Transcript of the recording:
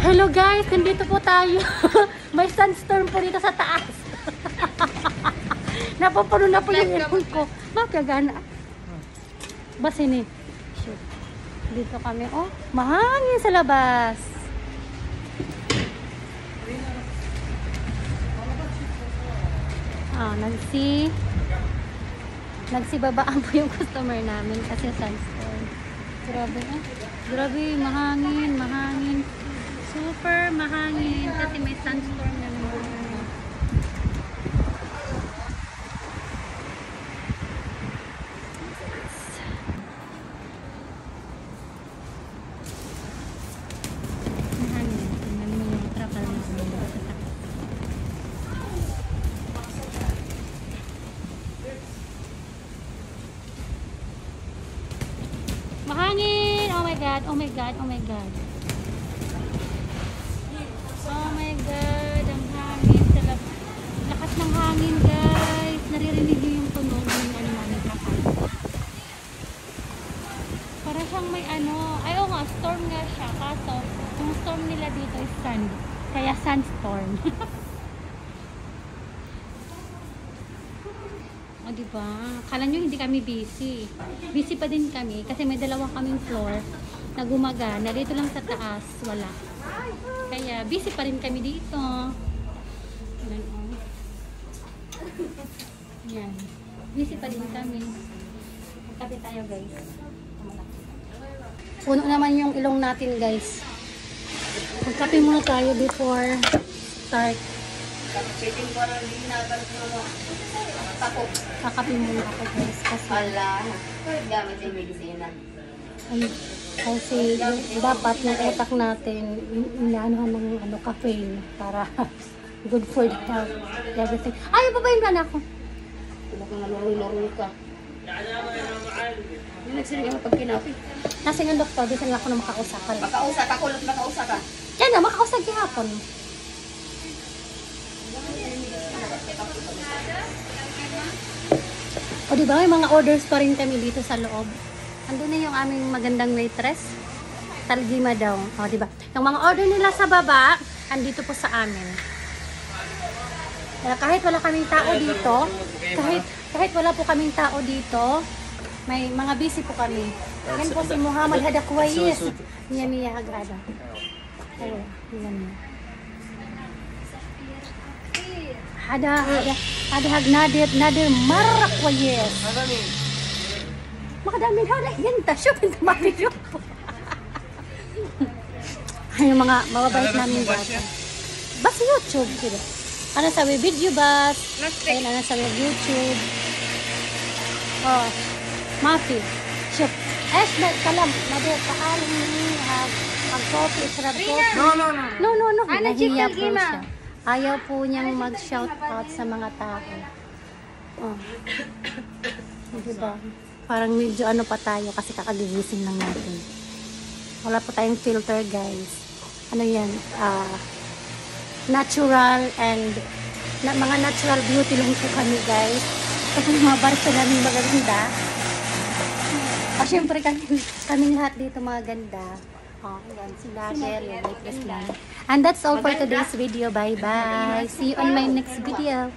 Hello guys, nandito po tayo. May sandstorm po dito sa taas. Napapuno na po yung ilong ko. Bakit gana? Basin eh. Shoot. Dito kami. Oh, mahangin sa labas. Ah, nagsibabaan po yung customer namin kasi sandstorm. Grabe eh. Grabe, mahangin. Super mahangin kasi may sandstorm na naman. Mahangin. Tingnan mo yung trapal na sa taas. Mahangin! Oh my God! Oh my God! Oh my God! Oh my God! Ang hangin sa labas. Lakas ng hangin, guys. Naririnig niyo yung tunog ng ano namin kapal. Para siyang may ano. Ay, oo nga, storm nga siya. Kaso, yung storm nila dito is sand. Kaya sandstorm. O, diba? Akala nyo hindi kami busy. Busy pa din kami kasi may dalawa kaming floor na gumagana. Dito lang sa taas, wala. Kaya busy pa rin kami dito. Yan, oh. Yan. Busy pa din kami. Magkape tayo, guys. Puno naman yung ilong natin, guys. Magkape muna tayo before start. Kakape muna ako, guys. Kasi gamit yung medicina. ay, kasi dapat yung utak natin inaanohan ng ano, caffeine para good for the health, everything. Ay, babayin ba na ako? Huwag kang naluluro ka. Yung nagsinig ang pagkinapi. Nasa yung doktor, di sila ako na makausap. Makausap ako, makausap ka. Yan na, makausap gihapon. O diba, may mga orders pa rin kami dito sa loob. Andun na yung aming magandang waitress. Talgima daw. O diba, yung mga order nila sa baba, andito po sa amin. Kaya kahit wala kaming tao dito, kahit wala po kaming tao dito, may mga busy po kami. Yan po si Muhammad Hadakwayis. Niya Hagrada. Ayun, yan niya. Nadir Marakwayes. Makadami na rin. Yan, tasyo. Pintamati yun po. Ay, yung mga mababait namin bata. Bas YouTube. Diba? Ano sabi? Video bas. Ayun, ano sabi? YouTube. Oh. Mafi. Shoot. Esh, kalam. Nadir, paalam mag-coffee. Sarap coffee. No. Nahiya po siya. Ayaw po niyang mag-shout out sa mga tao. Oh. Diba? Parang medyo ano pa tayo kasi kakagigising lang natin. Wala po tayong filter, guys. Ano yan? Natural and mga natural beauty lang po kami, guys. Kasi mga barso namin magaganda. Syempre kaming lahat dito mga ganda. Oh, ayan, si Nader, yung waitress lang. And that's all for today's video. Bye-bye. See you on my next video.